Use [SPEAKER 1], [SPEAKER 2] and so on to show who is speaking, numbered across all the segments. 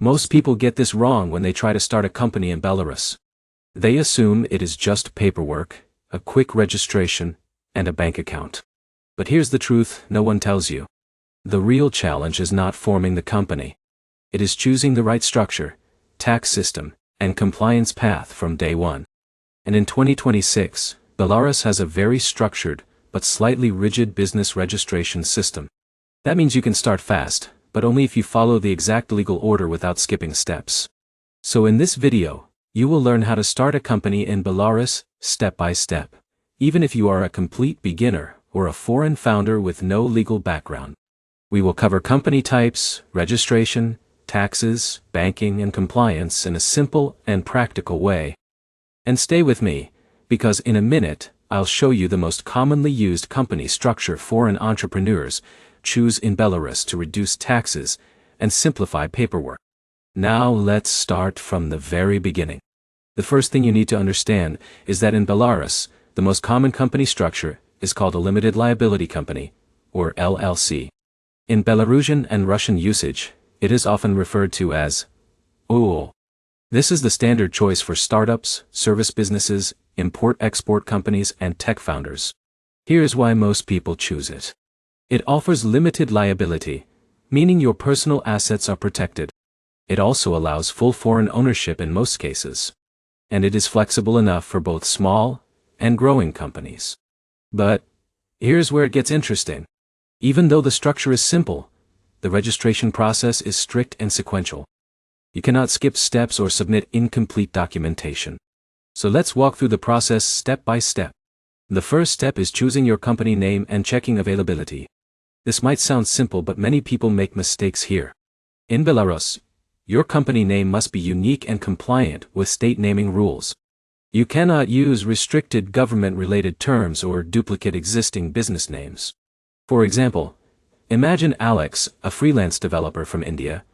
[SPEAKER 1] Most people get this wrong when they try to start a company in Belarus. They assume it is just paperwork, a quick registration, and a bank account. But here's the truth no one tells you. The real challenge is not forming the company. It is choosing the right structure, tax system, and compliance path from day one. And in 2026, Belarus has a very structured, but slightly rigid business registration system. That means you can start fast, but only if you follow the exact legal order without skipping steps. So in this video, you will learn how to start a company in Belarus, step by step, even if you are a complete beginner or a foreign founder with no legal background. We will cover company types, registration, taxes, banking, and compliance in a simple and practical way. And stay with me, because in a minute, I'll show you the most commonly used company structure foreign entrepreneurs choose in Belarus to reduce taxes and simplify paperwork. Now let's start from the very beginning. The first thing you need to understand is that in Belarus, the most common company structure is called a limited liability company, or LLC. In Belarusian and Russian usage, it is often referred to as UL. This is the standard choice for startups, service businesses, import-export companies, and tech founders. Here's why most people choose it. It offers limited liability, meaning your personal assets are protected. It also allows full foreign ownership in most cases. And it is flexible enough for both small and growing companies. But here's where it gets interesting. Even though the structure is simple, the registration process is strict and sequential. You cannot skip steps or submit incomplete documentation. So let's walk through the process step by step. The first step is choosing your company name and checking availability. This might sound simple, but many people make mistakes here. In Belarus, your company name must be unique and compliant with state naming rules. You cannot use restricted government-related terms or duplicate existing business names. For example, imagine Alex, a freelance developer from India,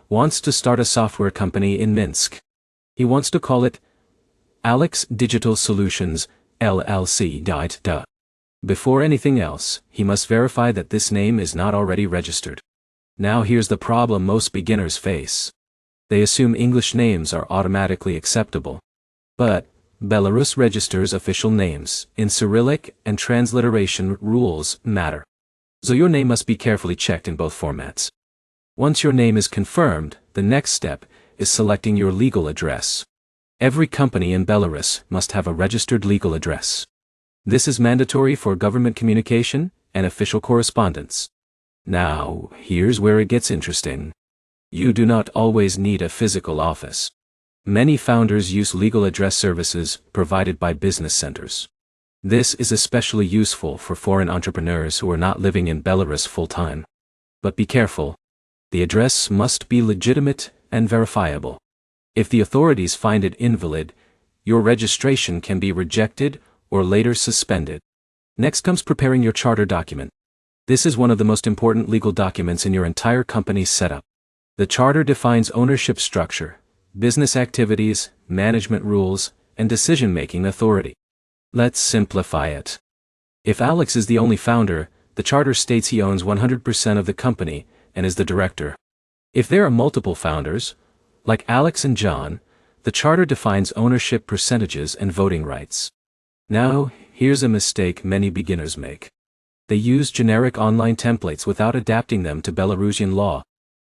[SPEAKER 1] wants to start a software company in Minsk. He wants to call it Alex Digital Solutions, LLC. Before anything else, he must verify that this name is not already registered. Now here's the problem most beginners face. They assume English names are automatically acceptable. But Belarus registers official names in Cyrillic, and transliteration rules matter. So your name must be carefully checked in both formats. Once your name is confirmed, the next step is selecting your legal address. Every company in Belarus must have a registered legal address. This is mandatory for government communication and official correspondence. Now, here's where it gets interesting. You do not always need a physical office. Many founders use legal address services provided by business centers. This is especially useful for foreign entrepreneurs who are not living in Belarus full-time. But be careful. The address must be legitimate and verifiable. If the authorities find it invalid, your registration can be rejected or later suspended. Next comes preparing your charter document. This is one of the most important legal documents in your entire company's setup. The charter defines ownership structure, business activities, management rules, and decision-making authority. Let's simplify it. If Alex is the only founder, the charter states he owns 100% of the company and is the director. If there are multiple founders, like Alex and John, the charter defines ownership percentages and voting rights. Now, here's a mistake many beginners make. They use generic online templates without adapting them to Belarusian law.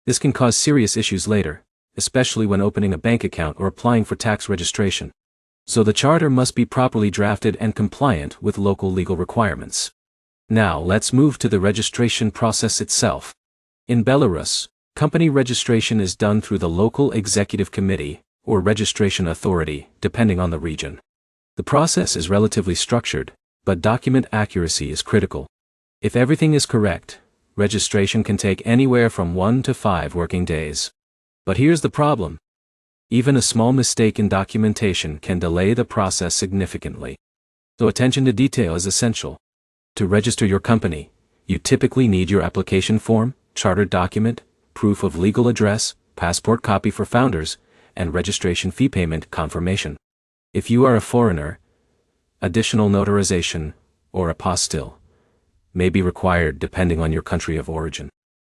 [SPEAKER 1] This can cause serious issues later, especially when opening a bank account or applying for tax registration. So the charter must be properly drafted and compliant with local legal requirements. Now let's move to the registration process itself. In Belarus, company registration is done through the local executive committee or registration authority, depending on the region. The process is relatively structured, but document accuracy is critical. If everything is correct, registration can take anywhere from 1 to 5 working days. But here's the problem. Even a small mistake in documentation can delay the process significantly. So attention to detail is essential. To register your company, you typically need your application form, charter document, proof of legal address, passport copy for founders, and registration fee payment confirmation. If you are a foreigner, additional notarization or apostille may be required depending on your country of origin.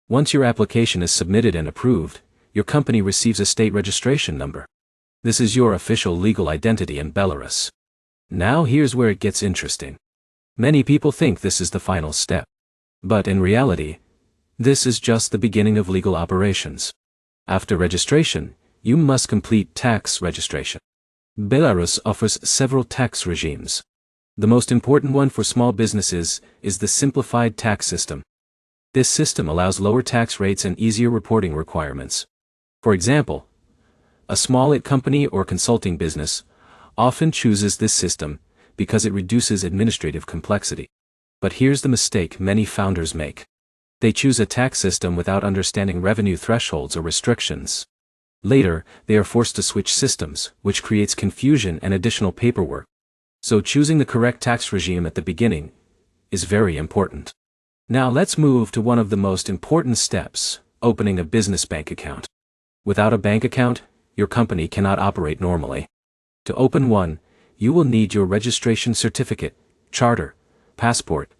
[SPEAKER 1] Once your application is submitted and approved, your company receives a state registration number. This is your official legal identity in Belarus. Now here's where it gets interesting. Many people think this is the final step. But in reality, this is just the beginning of legal operations. After registration, you must complete tax registration. Belarus offers several tax regimes. The most important one for small businesses is the simplified tax system. This system allows lower tax rates and easier reporting requirements. For example, a small company or consulting business often chooses this system because it reduces administrative complexity. But here's the mistake many founders make. They choose a tax system without understanding revenue thresholds or restrictions. Later, they are forced to switch systems, which creates confusion and additional paperwork. So choosing the correct tax regime at the beginning is very important. Now let's move to one of the most important steps, opening a business bank account. Without a bank account, your company cannot operate normally. To open one, you will need your registration certificate, charter, passport,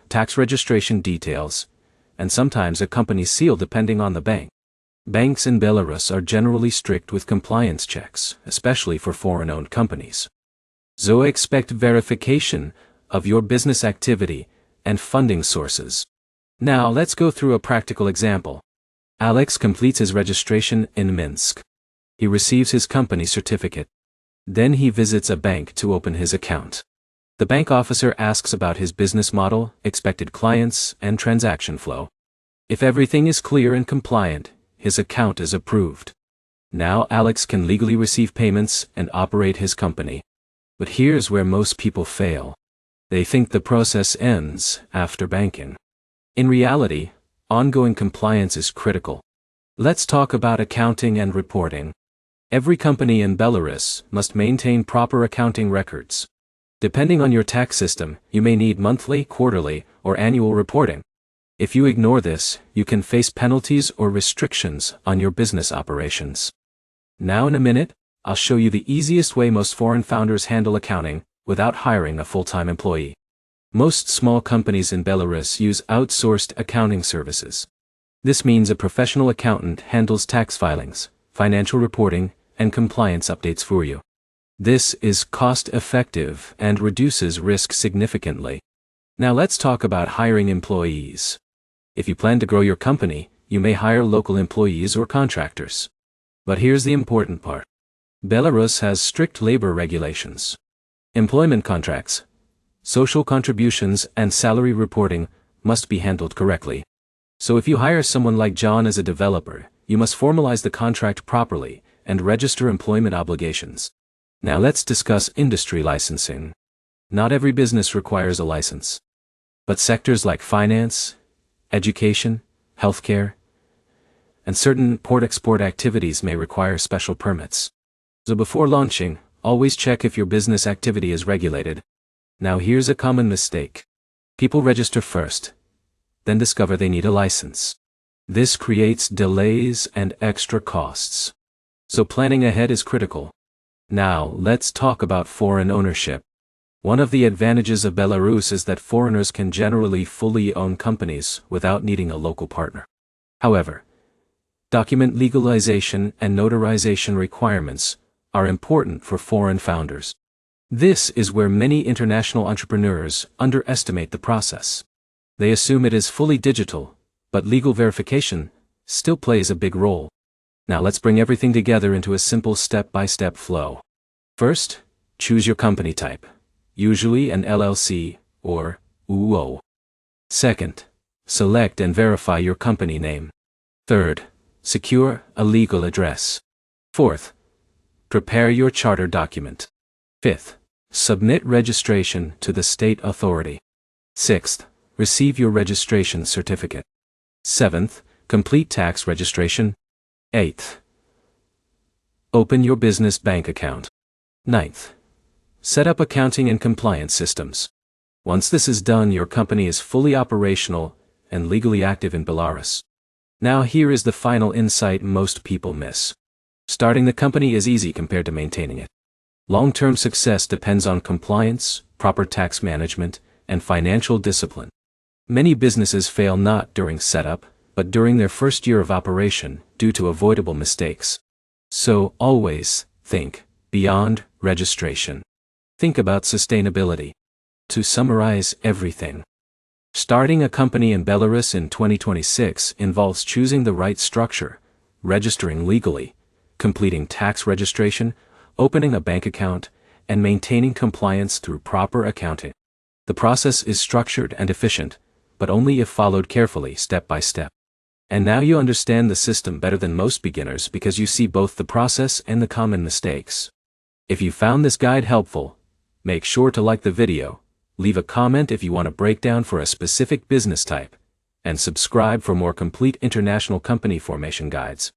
[SPEAKER 1] tax registration details, and sometimes a company seal depending on the bank. Banks in Belarus are generally strict with compliance checks, especially for foreign-owned companies. So expect verification of your business activity and funding sources. Now let's go through a practical example. Alex completes his registration in Minsk. He receives his company certificate. Then he visits a bank to open his account. The bank officer asks about his business model, expected clients, and transaction flow. If everything is clear and compliant, his account is approved. Now Alex can legally receive payments and operate his company. But here's where most people fail. They think the process ends after banking. In reality, ongoing compliance is critical. Let's talk about accounting and reporting. Every company in Belarus must maintain proper accounting records. Depending on your tax system, you may need monthly, quarterly, or annual reporting. If you ignore this, you can face penalties or restrictions on your business operations. Now in a minute, I'll show you the easiest way most foreign founders handle accounting without hiring a full-time employee. Most small companies in Belarus use outsourced accounting services. This means a professional accountant handles tax filings, financial reporting, and compliance updates for you. This is cost-effective and reduces risk significantly. Now let's talk about hiring employees. If you plan to grow your company, you may hire local employees or contractors. But here's the important part. Belarus has strict labor regulations. Employment contracts, social contributions, and salary reporting must be handled correctly. So if you hire someone like John as a developer, you must formalize the contract properly and register employment obligations. Now let's discuss industry licensing. Not every business requires a license. But sectors like finance, education, healthcare, and certain import-export activities may require special permits. So before launching, always check if your business activity is regulated. Now here's a common mistake. People register first, then discover they need a license. This creates delays and extra costs. So planning ahead is critical. Now let's talk about foreign ownership. One of the advantages of Belarus is that foreigners can generally fully own companies without needing a local partner. However, document legalization and notarization requirements are important for foreign founders. This is where many international entrepreneurs underestimate the process. They assume it is fully digital, but legal verification still plays a big role. Now let's bring everything together into a simple step-by-step flow. First, choose your company type, usually an LLC or UO. Second, select and verify your company name. Third, secure a legal address. Fourth, prepare your charter document. Fifth, submit registration to the state authority. Sixth, receive your registration certificate. Seventh, complete tax registration. Eighth, open your business bank account. Ninth, set up accounting and compliance systems. Once this is done, your company is fully operational and legally active in Belarus. Now here is the final insight most people miss. Starting the company is easy compared to maintaining it. Long-term success depends on compliance, proper tax management, and financial discipline. Many businesses fail not during setup, but during their first year of operation, due to avoidable mistakes. So, always think beyond registration. Think about sustainability. To summarize everything, starting a company in Belarus in 2026 involves choosing the right structure, registering legally, completing tax registration, opening a bank account, and maintaining compliance through proper accounting. The process is structured and efficient, but only if followed carefully step by step. And now you understand the system better than most beginners because you see both the process and the common mistakes. If you found this guide helpful, make sure to like the video, leave a comment if you want a breakdown for a specific business type, and subscribe for more complete international company formation guides.